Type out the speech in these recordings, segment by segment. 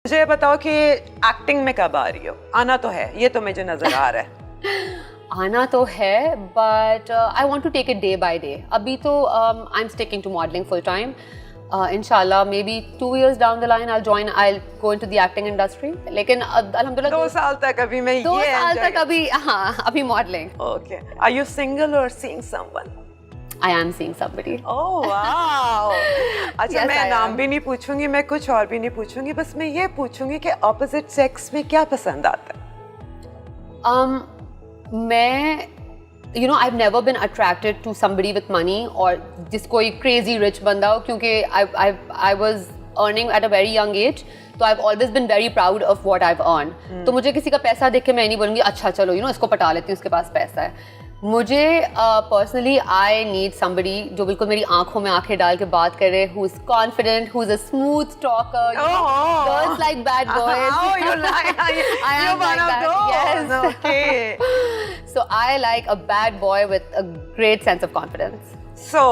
मुझे बताओ कि एक्टिंग में कब आ रही हो? आना तो है, ये तो मुझे नजर आ रहा है। आना तो है, but I want to take it day by day. अभी तो I am sticking to modelling full time. Inshallah, maybe 2 years down the line, I'll go into the acting industry. लेकिन अल्हम्दुलिल्लाह 2 साल तक अभी मैं 2 साल तक अभी, हाँ, अभी modelling. Okay. Are you single or seeing someone? I am seeing somebody. Oh wow. अच्छा, Yes, मैं I नाम am. भी नहीं पूछूंगी, मैं कुछ और भी नहीं पूछूंगी, बस मैं ये पूछूंगी कि ऑपोजिट सेक्स में क्या पसंद आता है? मैं I've never been attracted to somebody with money or जिसको कोई crazy rich बंदा हो, क्योंकि I was earning at a very young age, तो I've always been very proud of what I've earned. तो मुझे किसी का पैसा देख के मैं नहीं बोलूँगी अच्छा चलो इसको पटा लेती हूँ, उसके पास पैसा है. मुझे पर्सनली आई नीड समबडी जो बिल्कुल मेरी आंखों में आंखें डाल के बात करे, who is confident, who is a smooth talker. Girls like bad boys. Oh, you like? I am like that. Yes. Okay. So I like a bad boy with a great sense of confidence. So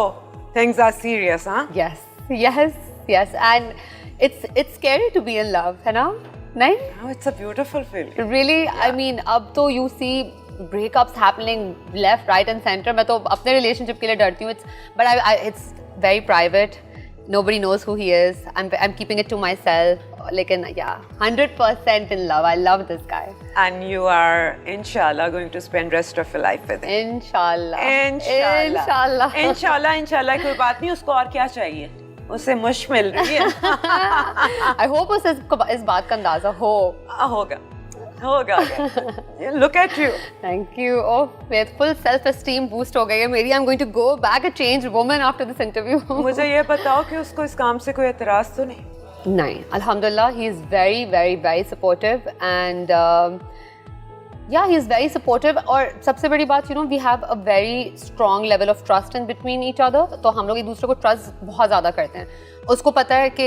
things are serious, huh? Yes. And it's scary to be in love, है ना? नहीं? Oh, it's a beautiful feeling. Really, yeah. I mean, अब तो you see breakups happening left, right and center. मैं तो अपने relationship के लिए डरती हूँ. But it's very private. Nobody knows who he is. I'm keeping it to myself. लेकिन yeah, 100% in love. I love this guy. And you are, inshallah, going to spend rest of your life with him. Inshallah. Inshallah. कोई बात नहीं, उसको और क्या चाहिए? उसे मुश्क मिल रही है. I hope उसे इस बात का अंदाजा हो. होगा. Look at you. Thank you. Oh, मेरे full self-esteem boost हो गई है मेरी. I'm going to go back a changed woman after this interview. मुझे ये बताओ कि उसको इस काम से कोई एतराज तो नहीं? नहीं, alhamdulillah, he is very, very, very supportive and yeah, he is very supportive. और सबसे बड़ी बात, we have a very strong level of trust in between each other. तो हम लोग एक दूसरे को trust बहुत ज़्यादा करते हैं. उसको पता है कि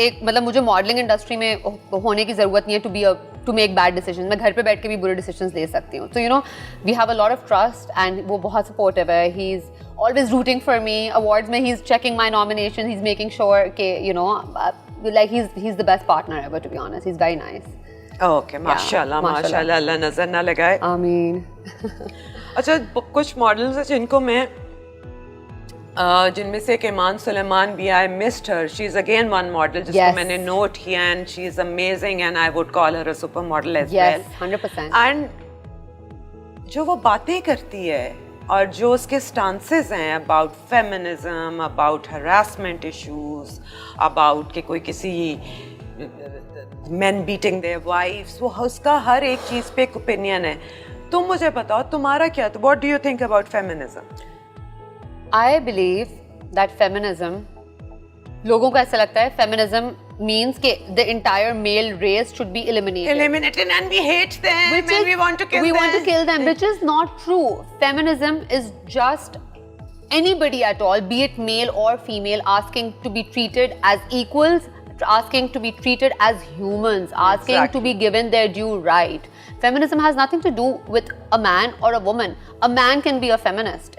एक मतलब मुझे मॉडलिंग इंडस्ट्री में होने की ज़रूरत नहीं है to make bad decisions. मैं घर पे बैठ के भी बुरे decisions ले सकती हूँ. So we have a lot of trust and वो बहुत supportive है. He's always rooting for me. Awards में he's checking my nomination. He's making sure कि like he's the best partner ever, to be honest. He's very nice. Okay, माशाल्लाह, अल्लाह नजर ना लगाए. आमीन. अच्छा, कुछ मॉडल्स हैं जिनको मैं जिनमें से एक ईमान सुलेमान भी, I missed her. She's again one model जिसको मैंने नोट किया and she's amazing and I would call her a supermodel as well. Yes, 100%. And जो वो बातें करती है और जो उसके stances हैं about feminism, about harassment issues, about कि कोई किसी men beating their wives, वो उसका हर एक चीज़ पे एक opinion है. तुम मुझे बताओ तुम्हारा क्या? What do you think about feminism? I believe that feminism, लोगों को ऐसा लगता है feminism means कि the entire male race should be eliminated and we hate them and we want to kill them. Which is not true. Feminism is just anybody at all, be it male or female, asking to be treated as equals, asking to be treated as humans, asking to be given their due right. Feminism has nothing to do with a man or a woman. A man can be a feminist.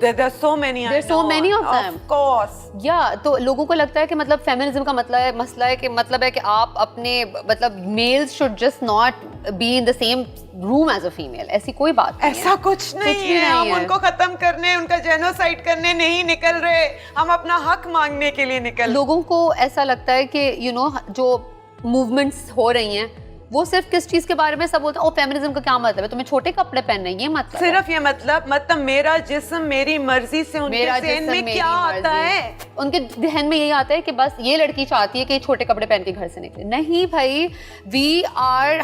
There are so many. There's so many of them. Of course. Yeah, तो लोगों को लगता है कि मतलब feminism का मसला है कि आप अपने मतलब males should just not be in the same room as a female. ऐसी कोई बात नहीं है. ऐसा कुछ नहीं है. हम उनको खत्म करने, उनका जेनोसाइड करने नहीं निकल रहे. हम अपना हक मांगने के लिए निकल. लोगों को ऐसा लगता है कि जो मूवमेंट्स हो रही हैं वो सिर्फ किस चीज के बारे में सब बोलते हैं. ओ फेमिनिज्म का क्या मतलब है? तुम्हें छोटे कपड़े पहनने, ये मतलब सिर्फ ये मतलब मेरा जिस्म मेरी मर्जी से उनके ज़हन में क्या आता है? उनके ज़हन में यही आता है कि बस ये लड़की चाहती है कि छोटे कपड़े पहन के घर से निकले. नहीं भाई,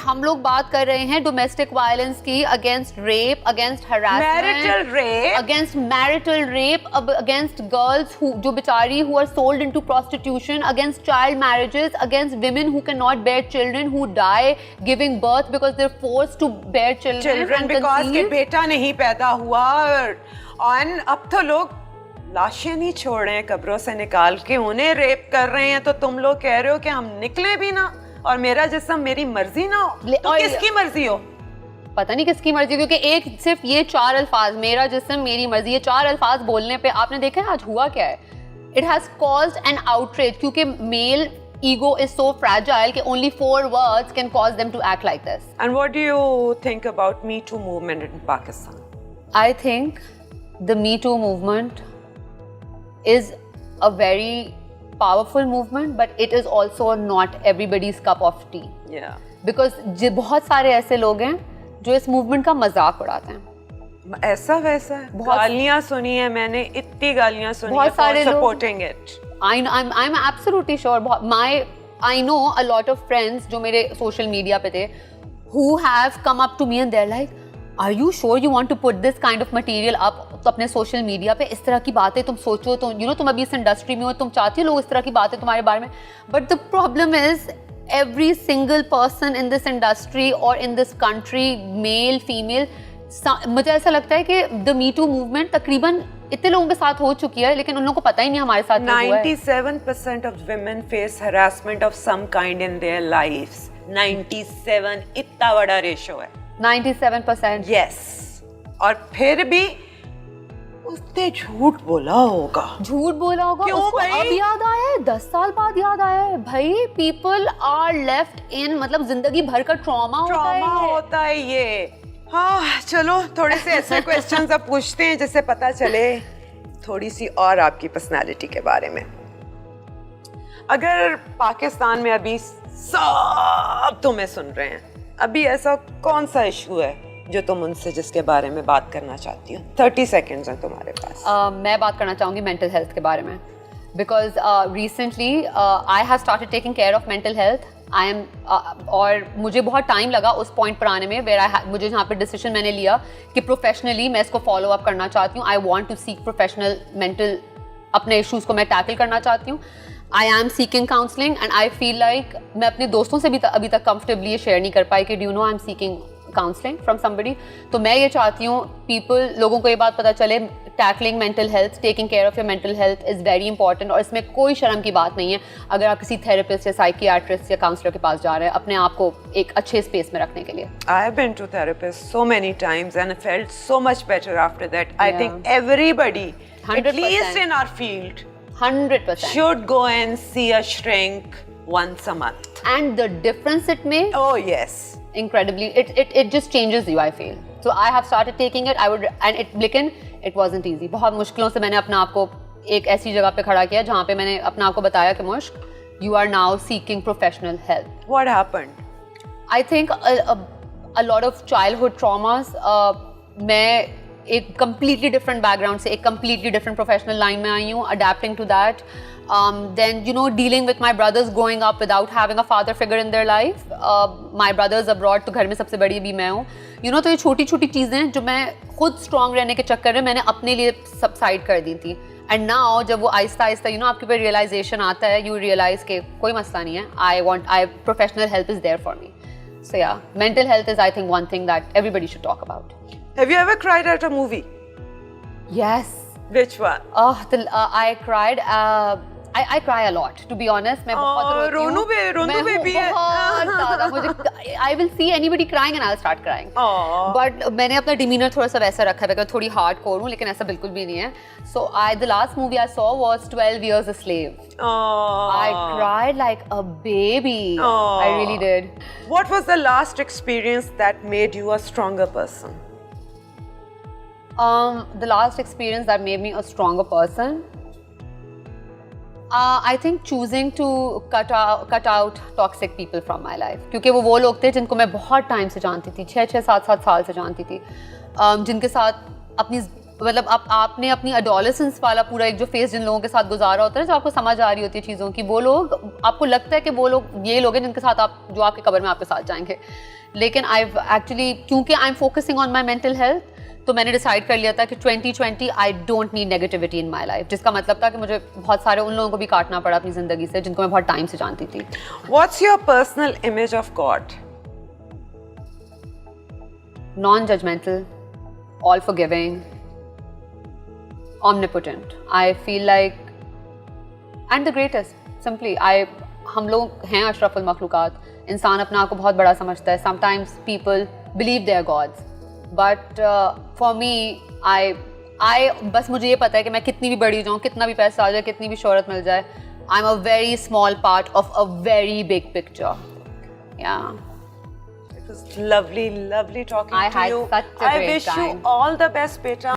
हम लोग बात कर रहे हैं डोमेस्टिक वायलेंस की, against rape, against harassment, against marital rape, against girls जो बेचारी who are sold into prostitution, against child marriages, against women who cannot bear children, who die giving birth because they're forced to bear children because के बेटा नहीं पैदा हुआ. और अब तो लोग लाशें नहीं छोड़ रहे हैं कब्रों से निकाल के, उन्हें रेप कर रहे हैं. तो तुम लोग कह रहे हो कि हम निकले भी ना और मेरा जिस्म मेरी मर्जी ना हो. तो किसकी मर्जी हो? पता नहीं किसकी मर्जी, क्योंकि एक सिर्फ ये 4 अल्फाज, मेरा जिस्म मेरी मर्जी, ये 4 अल्फाज बोलने पे आपने देखा है आज हुआ क्या है. It has caused an outrage क्योंकि mail ego is so fragile कि only 4 words can cause them to act like this. And what do you think about Me Too movement in Pakistan? I think the Me Too movement is a very powerful movement, but it is also not everybody's cup of tea. Yeah. Because बहुत सारे ऐसे लोग हैं जो इस movement का मजाक उड़ाते हैं. ऐसा वैसा गालियां सुनी है मैंने, इतनी गालियां सुनी है for supporting it. I'm absolutely sure. I know a lot of friends जो मेरे social media पे थे, who have come up to me and they're like, are you sure you want to put this kind of material up तो अपने social media पे? इस तरह की बातें तुम सोचो, तो you know तुम अभी इस industry में हो, तुम चाहती हो लोग इस तरह की बातें तुम्हारे बारे में. But the problem is every single person in this industry or in this country, male, female, मुझे ऐसा लगता है कि द मी टू मूवमेंट तकरीबन इतने लोगों के साथ हो चुकी है, लेकिन उन लोगों को पता ही नहीं हमारे साथ 97% of women face harassment of some kind in their lives. 97 इतना बड़ा रेशो है. 97%. Yes. और फिर भी उसने झूठ बोला होगा. क्यों भाई? अब याद आया है, 10 साल बाद याद आया है भाई. पीपल आर लेफ्ट इन, मतलब जिंदगी भर का ट्रॉमा होता है ये. हाँ चलो थोड़े से ऐसे क्वेश्चंस अब पूछते हैं जिससे पता चले थोड़ी सी और आपकी पर्सनालिटी के बारे में. अगर पाकिस्तान में अभी सब तुम्हें सुन रहे हैं, अभी ऐसा कौन सा इशू है जो तुम उनसे जिसके बारे में बात करना चाहती हो? 30 सेकेंड्स हैं तुम्हारे पास. मैं बात करना चाहूँगी मेंटल हेल्थ के बारे में. Because recently I have started taking care of mental health. और मुझे बहुत टाइम लगा उस पॉइंट पर आने में मुझे जहाँ पे डिसीजन मैंने लिया कि प्रोफेशनली मैं इसको फॉलो अप करना चाहती हूँ. I want to seek professional mental, अपने इश्यूज़ को मैं टैकल करना चाहती हूँ. I am seeking counselling and I feel like मैं अपने दोस्तों से भी अभी तक कंफर्टेबली ये शेयर नहीं कर पाई कि do you know I am seeking counselling from somebody. तो मैं ये चाहती हूँ लोगों को ये बात पता चले, tackling mental health, taking care of your mental health is very important. और इसमें कोई शर्म की बात नहीं है अगर आप किसी थेरेपिस्ट या साइकियाट्रिस्ट या काउंसलर के पास जा रहे हैं अपने आप को एक अच्छे स्पेस में रखने के लिए. I have been to therapists so many times and I felt so much better after that. I think everybody, 100%. at least in our field, 100% should go and see a shrink once a month. And the difference it made, Oh yes. incredibly, it just changes you, I feel. So I have started taking it. लेकिन it wasn't easy. बहुत मुश्किलों से मैंने अपने आप को एक ऐसी जगह पे खड़ा किया जहाँ पे मैंने अपने आप को बताया कि मुश्क, you are now seeking professional help. What happened? I think a lot of childhood traumas. मैं एक completely different background से एक completely different professional line में आई हूँ, adapting to that. Then you know, dealing with my brothers growing up without having a father figure in their life. My brothers abroad, तो घर में सबसे बड़ी भी मैं हूँ. You know, तो ये छोटी छोटी चीज़ें जो मैं खुद strong रहने के चक्कर में मैंने अपने लिए subside कर दी थी. And now जब वो आहिस्ता आहिस्ता you know आपके पे realization आता है, you realize कि कोई मसला नहीं है. Professional help is there for me. So yeah, mental health is I think one thing that everybody should talk about. Have you ever cried at a movie? Yes. Which one? I cried. I cry a lot, to be honest. मैं बहुत रोती हूँ. रोनू भी है. बहुत ज़्यादा मुझे. I will see anybody crying and I'll start crying. But मैंने अपना demeanor थोड़ा सा वैसा रखा है because थोड़ी hardcore हूँ, लेकिन ऐसा बिल्कुल भी नहीं है. So the last movie I saw was 12 Years a Slave. I cried like a baby. I really did. What was the last experience that made you a stronger person? The last experience that made me a stronger person, I think choosing to cut out toxic people from my life. क्योंकि वो लोग थे जिनको मैं बहुत time से जानती थी, 6-7 साल से जानती थी, जिनके साथ अपनी मतलब आपने अपनी adolescence वाला पूरा एक जो फेज जिन लोगों के साथ गुजारा होता है, जो आपको समझ आ रही होती है चीज़ों की, वो लोग आपको लगता है कि वो लोग ये लोग हैं जिनके साथ आप जो आपके कब्र में आपके साथ जाएंगे. लेकिन क्योंकि I am focusing on my mental health, तो मैंने डिसाइड कर लिया था कि 2020 I don't need negativity in my life. जिसका मतलब था कि मुझे बहुत सारे उन लोगों को भी काटना पड़ा अपनी ज़िंदगी से जिनको मैं बहुत टाइम से जानती थी. What's your personal image of God? Non-judgmental, all forgiving, omnipotent. I feel like, and the greatest. Simply, हम लोग हैं अशरफुल मखलूकात. इंसान अपने आप को बहुत बड़ा समझता है. Sometimes people believe they are gods. But for me, I बस मुझे ये पता है कि मैं कितनी भी बड़ी हो जाऊँ, कितना भी पैसा आ जाए, कितनी भी शोहरत मिल जाए, I'm a very small part of a very big picture. Yeah. It was lovely talking I to had you. such a I great wish time. you all the best, beta.